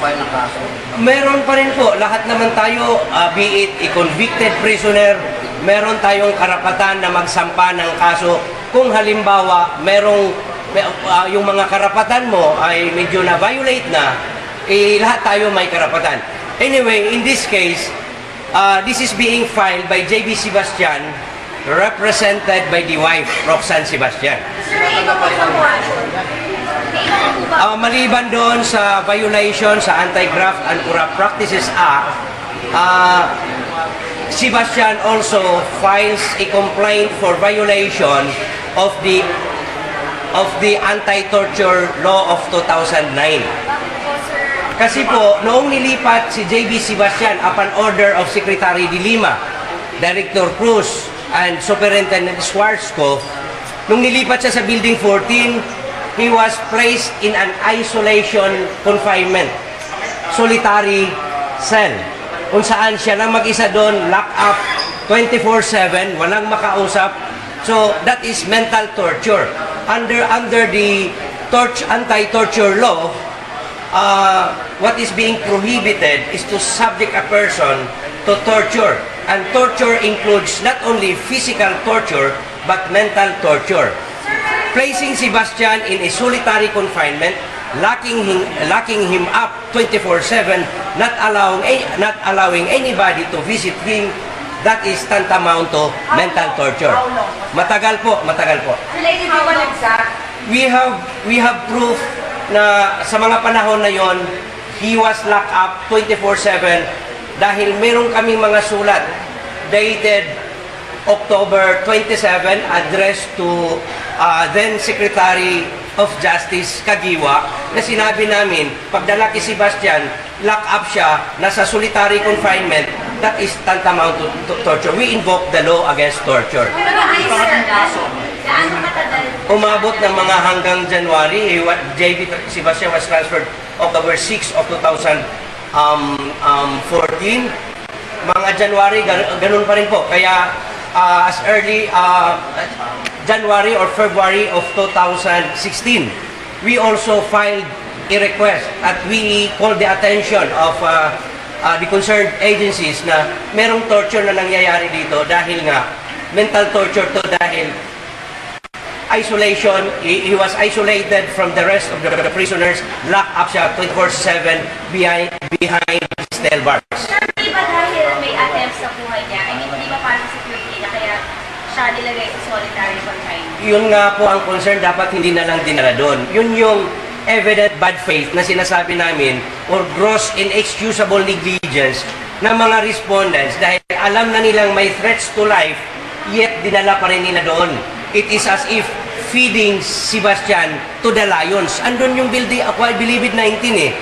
mag-file ng kaso? Meron pa rin po. Lahat naman tayo, be it a convicted prisoner, meron tayong karapatan na magsampa ng kaso. Kung halimbawa, yung mga karapatan mo ay medyo na-violate na, lahat tayo may karapatan. Anyway, in this case, this is being filed by Jaybee Sebastian, represented by the wife, Roxanne Sebastian. Maliban doon sa violation sa Anti-Graft and Corrupt Practices Act, Sebastian also files a complaint for violation of the Anti-Torture Law of 2009. Kasi po, noong nilipat si Jaybee Sebastian upon order of Secretary de Lima, Director Cruz, and Superintendent Schwarzkopf, nung nilipat siya sa Building 14, he was placed in an isolation confinement, solitary cell, kung saan siya lang mag-isa doon, lock up 24/7, walang makausap. So that is mental torture. Under the anti-torture law, what is being prohibited is to subject a person to torture. And torture includes not only physical torture, but mental torture. Placing Sebastian in a solitary confinement, locking him up 24/7, not allowing anybody to visit him, that is tantamount to mental torture. Matagal po. We have proof na sa mga panahon na yon, he was locked up 24/7 dahil meron kaming mga sulat dated October 27 addressed to then Secretary of Justice Kagiwa na sinabi namin, pagdala kay Sebastian, lock up siya, nasa solitary confinement, that is tantamount to torture. We invoke the law against torture. Umabot ng mga hanggang January, Jaybee Sebastian was transferred October 6 of 2014. Mga January, ganun pa rin po. Kaya as early January or February of 2016, we also filed a request at we called the attention of the concerned agencies na merong torture na nangyayari dito dahil nga mental torture to dahil isolation. He was isolated from the rest of the prisoners, locked up siya 24/7 behind cell bars. Sir, di ba dahil may attempts sa buhay niya? I mean, di ba parang security na kaya siya nilagay sa solitary confinement? Yun nga po ang concern, dapat hindi na lang dinala doon. Yun yung evident bad faith na sinasabi namin or gross inexcusable negligence ng mga respondents dahil alam na nilang may threats to life, yet dinala pa rin nila doon. It is as if feeding Sebastian to the lions. Andun yung building, ako I believe it 19 eh.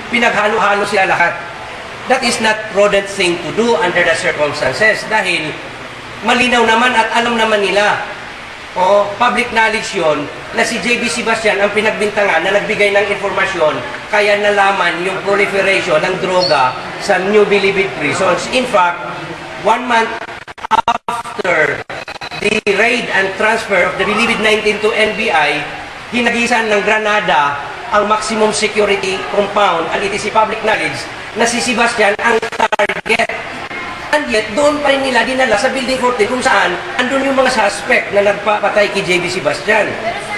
Pinaghalo-halo sila lahat. That is not prudent thing to do under the circumstances dahil malinaw naman at alam naman nila. Public knowledge yon na si Jaybee Sebastian ang pinagbintangan na nagbigay ng informasyon kaya nalaman yung proliferation ng droga sa New Bilibid prisons. In fact, 1 month after the raid and transfer of the Bilibid 19 to NBI, hinagisan ng Granada ang maximum security compound and it is public knowledge na si Sebastian ang target. And yet, doon pa rin nila dinala sa Building 14 kung saan andun yung mga suspect na nagpapatay kay Jaybee Sebastian.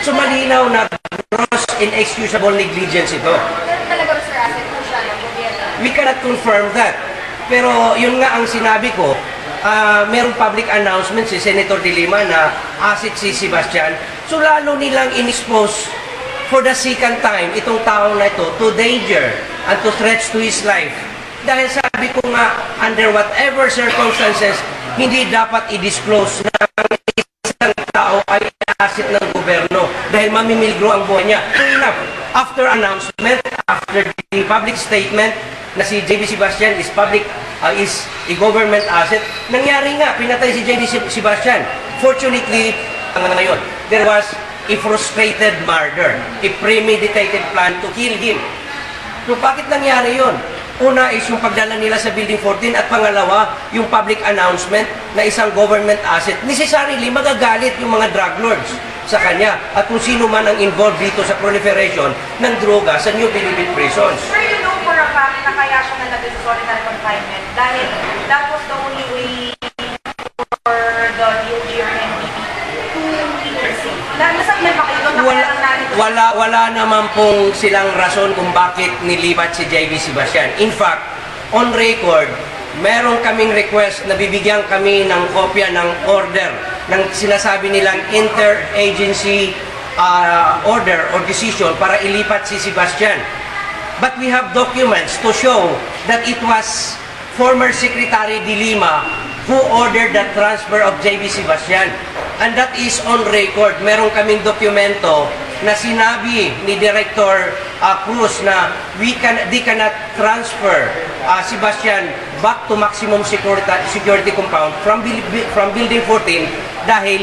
So malinaw na gross inexcusable negligence ito. Talaga ba, Sir, asset po siya ng gobyerno? We cannot confirm that. Pero yun nga ang sinabi ko, merong public announcement si Senator de Lima na asset si Sebastian. So lalo nilang in-expose for the second time itong taong na ito to danger and to threats to his life. Dahil sabi ko nga, under whatever circumstances, hindi dapat i-disclose na isang tao ay asset ng gobyerno dahil mamimilgro ang buhay niya. So enough, after announcement, after the public statement na si Jaybee Sebastian is a government asset, nangyari nga, pinatay si Jaybee Sebastian. Fortunately, ngayon, there was a frustrated murder, a premeditated plan to kill him. So bakit nangyari yon? Una is yung pagdala nila sa Building 14 at pangalawa, yung public announcement na isang government asset. Necessarily, magagalit yung mga drug lords sa kanya at kung sino man ang involved dito sa proliferation ng droga sa New Bilibid prisons. Sir, you know for a bakit na kaya siya nalagay sa solitary confinement? Dahil that was the only way for the DOJ or NBP to keep her safe. Nasabihan pa kayo doon na kaya lang natin Wala naman pong silang rason kung bakit nilipat si Jaybee Sebastian. In fact, on record, meron kaming request na bibigyan kami ng kopya ng order ng sinasabi nilang interagency order or decision para ilipat si Sebastian. But we have documents to show that it was former Secretary de Lima who ordered the transfer of Jaybee Sebastian. And that is on record. Meron kaming dokumento na sinabi ni Director Cruz na they cannot transfer Sebastian back to maximum security compound from Building 14 dahil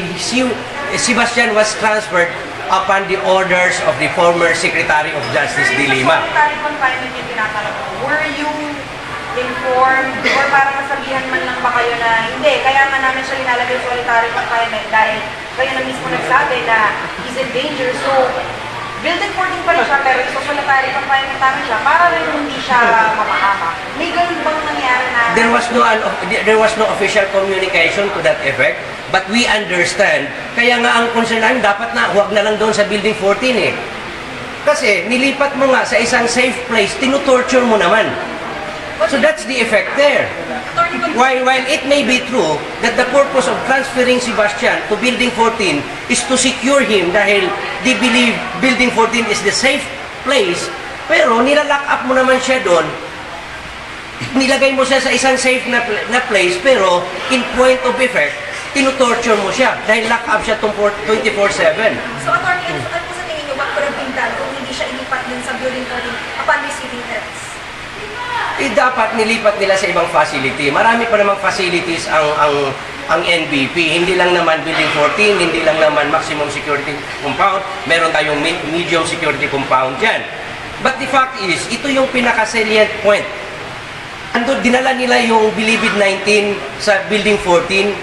Sebastian was transferred upon the orders of the former Secretary of Justice de Lima. Solitary confinement yung tinatanong ko. Were you informed or parang nasabihan man lang ba kayo na hindi, kaya nga namin siya inalagay sa solitary confinement dahil kayo na mismo nagsabi na he's in danger. So, Building 14 pa rin siya pero sa solitary confinement namin siya para rin hindi siya mapahama. May ganun bang nangyari na... There was no official communication to that effect, but we understand. Kaya nga ang concern namin, dapat na huwag na lang doon sa Building 14 eh. Kasi nilipat mo nga sa isang safe place, tinutorture mo naman. So that's the effect there. While it may be true that the purpose of transferring Sebastian to Building 14 is to secure him dahil they believe Building 14 is the safe place, pero nilalock up mo naman siya doon, nilagay mo siya sa isang safe na place, pero in point of effect, tinutorture mo siya dahil lock up siya 24/7. So, Atty. ano po sa tingin niyo, what could have been done kung hindi siya ilipat din sa Building 14 upon receiving threats? Dapat nilipat nila sa ibang facility. Marami pa namang facilities ang NBP. Hindi lang naman Building 14, hindi lang naman maximum security compound. Meron tayong medium security compound dyan. But the fact is, ito yung pinaka-salient point. Dinala nila yung Bilibid 19 sa Building 14.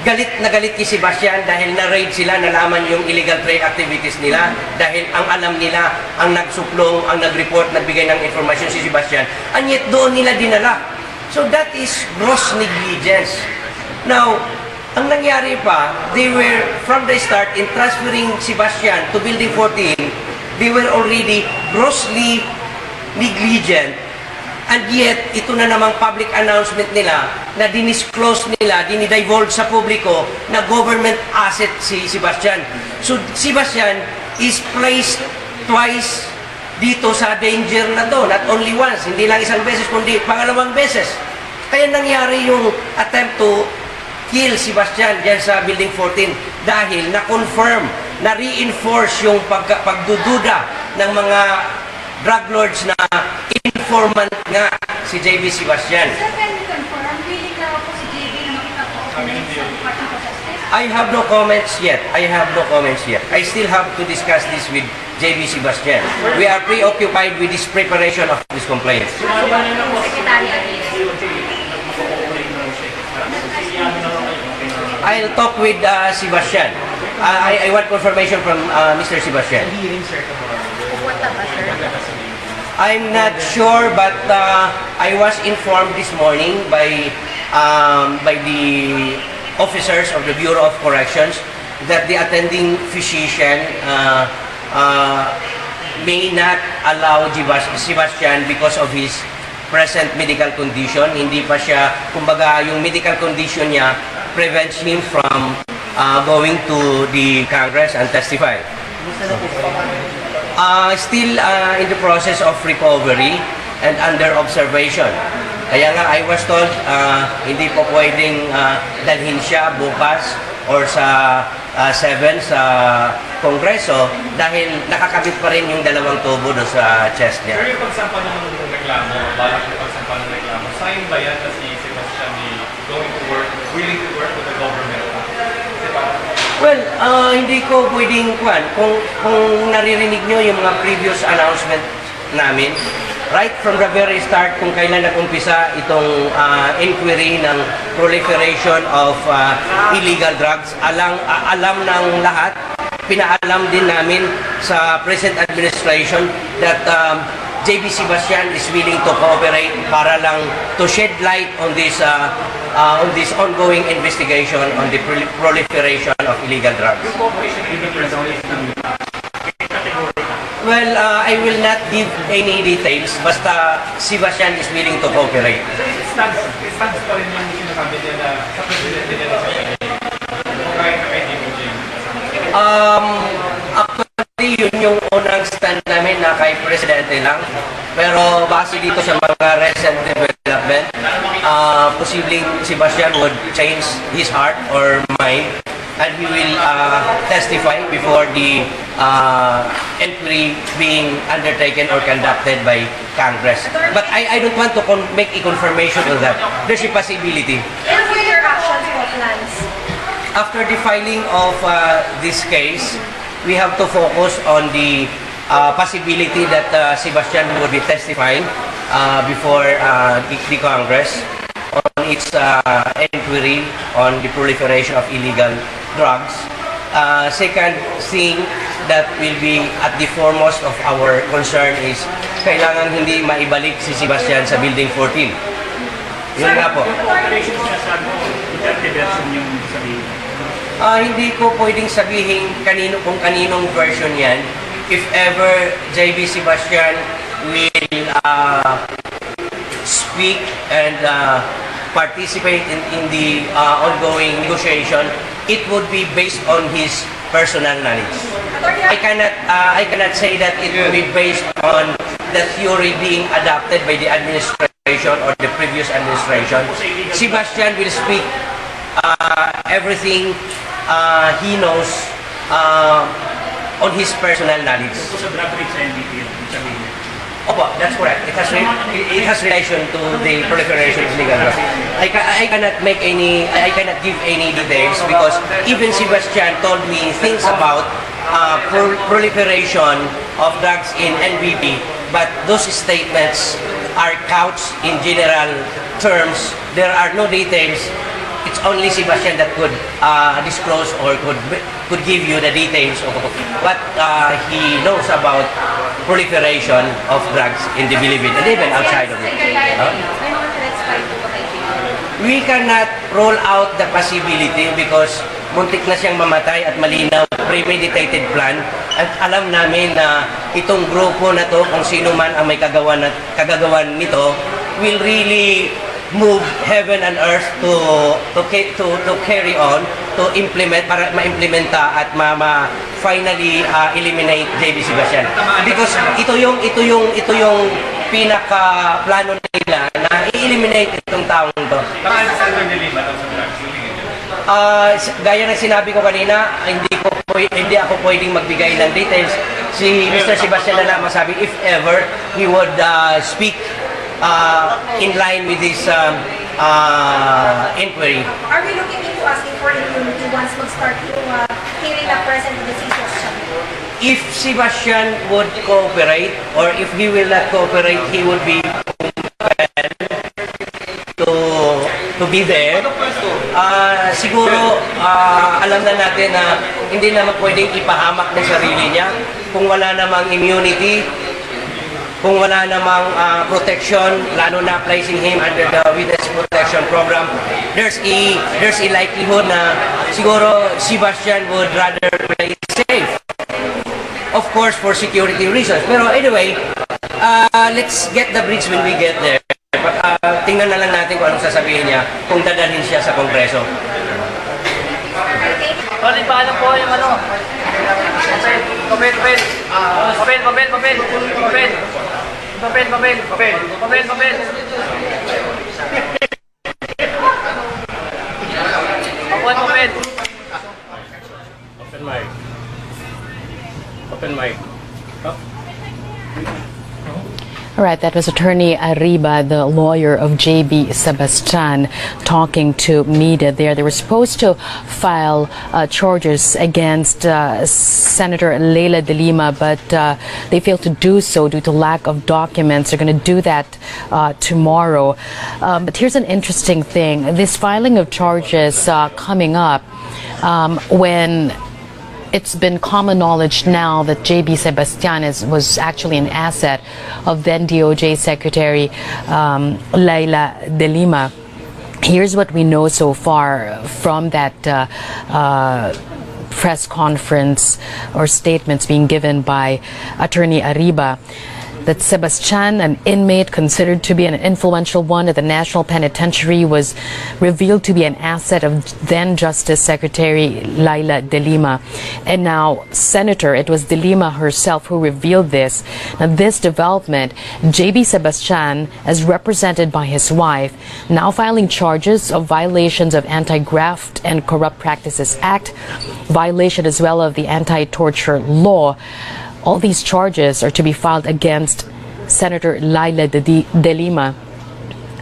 Galit na galit kay Sebastian dahil na-raid sila, nalaman yung illegal trade activities nila dahil ang alam nila, ang nagsuplong, ang nag-report, nagbigay ng information si Sebastian, and yet doon nila dinala. So that is gross negligence. Now, ang nangyari pa, they were, from the start, in transferring Sebastian to Building 14, they were already grossly negligent. And yet, ito na namang public announcement nila na dinisclose nila, dinidivulge sa publiko na government asset si Sebastian. So, Sebastian is placed twice dito sa danger na to. Not only once, hindi lang isang beses, kundi pangalawang beses. Kaya nangyari yung attempt to kill Sebastian dyan sa Building 14 dahil na-confirm, na-reinforce yung pagdududa ng mga drug lords na informant nga si Jaybee Sebastian. Sir, can you confirm, willing na po si Jaybee na makita po sa Department of Justice? I have no comments yet. I still have to discuss this with Jaybee Sebastian. We are preoccupied with this preparation of this complaint. Secretary I'll talk with Sebastian. I want confirmation from Mr. Sebastian. Pupunta ba, sir? I'm not sure, but I was informed this morning by the officers of the Bureau of Corrections that the attending physician may not allow Sebastian because of his present medical condition. Hindi pa siya, kumbaga, yung medical condition niya prevents him from going to the Congress and testify. Still in the process of recovery and under observation. Kaya nga, I was told, hindi po pwedeng dalhin siya bukas or sa 7 sa Kongreso dahil nakakabit pa rin yung dalawang tubo doon sa chest niya. Pero yung pagsampa ng reklamo, balak yung pagsampa ng reklamo, sign ba yan na si Sebastian going to work, willing to work with the government? Well, hindi ko pwedeng kung naririnig nyo yung mga previous announcement namin, right from the very start kung kailan nag-umpisa itong inquiry ng proliferation of illegal drugs, alam ng lahat, pinaalam din namin sa present administration that Jaybee Sebastian is willing to cooperate para lang to shed light on this ongoing investigation on the proliferation of illegal drugs. Well, I will not give any details basta Sebastian is willing to cooperate. Stands pa rin yung sinasabi niya na sa presidente niya na sa kanya. Kahit na kay DOJ. Actually, yun yung unang stand namin na kay Presidente lang. Pero base dito sa mga recent development, posibleng Sebastian would change his heart or mind and he will testify before the inquiry being undertaken or conducted by Congress. But I don't want to make a confirmation of that. There's a possibility. And for your actions or plans? After the filing of this case, we have to focus on the possibility that Sebastian would be testifying before the Congress on its inquiry on the proliferation of illegal drugs. Second thing that will be at the foremost of our concern is kailangan hindi maibalik si Sebastian sa Building 14. Yun nga po. Hindi ko pwedeng sabihin kung kaninong version yan. If ever Jaybee Sebastian will speak and participate in the ongoing negotiation, it would be based on his personal knowledge. I cannot say that it will be based on the theory being adopted by the administration or the previous administration. Sebastian will speak everything he knows on his personal knowledge. Opo, that's correct. It has relation to the proliferation of legal drugs. I cannot give any details because even Sebastian told me things about proliferation of drugs in NBP, but those statements are couched in general terms. There are no details. It's only Sebastian that could disclose or could give you the details of what he knows about proliferation of drugs in the Philippines and even outside of it. We cannot roll out the possibility because muntik na siyang mamatay at malinaw, premeditated plan. At alam namin na itong grupo na to, kung sino man ang may kagagawan nito, will really move heaven and earth to carry on, to implement, para ma-implementa at finally eliminate Jaybee Sebastian. Because ito yung pinaka plano nila na i-eliminate itong taong to. Gaya ng sinabi ko kanina, hindi ako pwedeng magbigay ng details. Si Mr. Sebastian na lang masabi if ever he would speak in line with this inquiry. Are we looking into asking for immunity once mag-start yung hearing na present in the situation? If Sebastian would cooperate or if he will not cooperate, he would be compelled to be there. Siguro alam na natin na hindi naman pwedeng ipahamak ng sarili niya kung wala namang immunity, kung wala namang protection, lalo na placing him under the witness protection program. There's a likelihood na siguro Sebastian would rather play safe. Of course, for security reasons. Pero anyway, let's get the bridge when we get there. Tingnan na lang natin kung anong sasabihin niya kung dadalhin siya sa Kongreso. Sorry, paano po yung ano? Papel. Open mic. All right, that was attorney Arriba, the lawyer of Jaybee Sebastian, talking to media there. They were supposed to file charges against Senator Leila de Lima, but they failed to do so due to lack of documents. They're going to do that tomorrow. But here's an interesting thing. This filing of charges coming up when it's been common knowledge now that Jaybee Sebastian was actually an asset of then DOJ Secretary Lila de Lima. Here's what we know so far from that press conference or statements being given by Attorney Arriba, that Sebastian, an inmate considered to be an influential one at the National Penitentiary, was revealed to be an asset of then Justice Secretary Lila de Lima. And now, Senator, it was de Lima herself who revealed this. Now, this development, Jaybee Sebastian, as represented by his wife, now filing charges of violations of Anti-Graft and Corrupt Practices Act, violation as well of the anti-torture law. All these charges are to be filed against Senator Lila de Lima.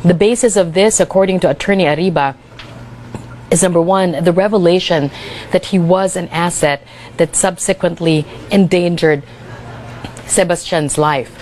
The basis of this, according to Attorney Arriba, is number one, the revelation that he was an asset that subsequently endangered Sebastian's life.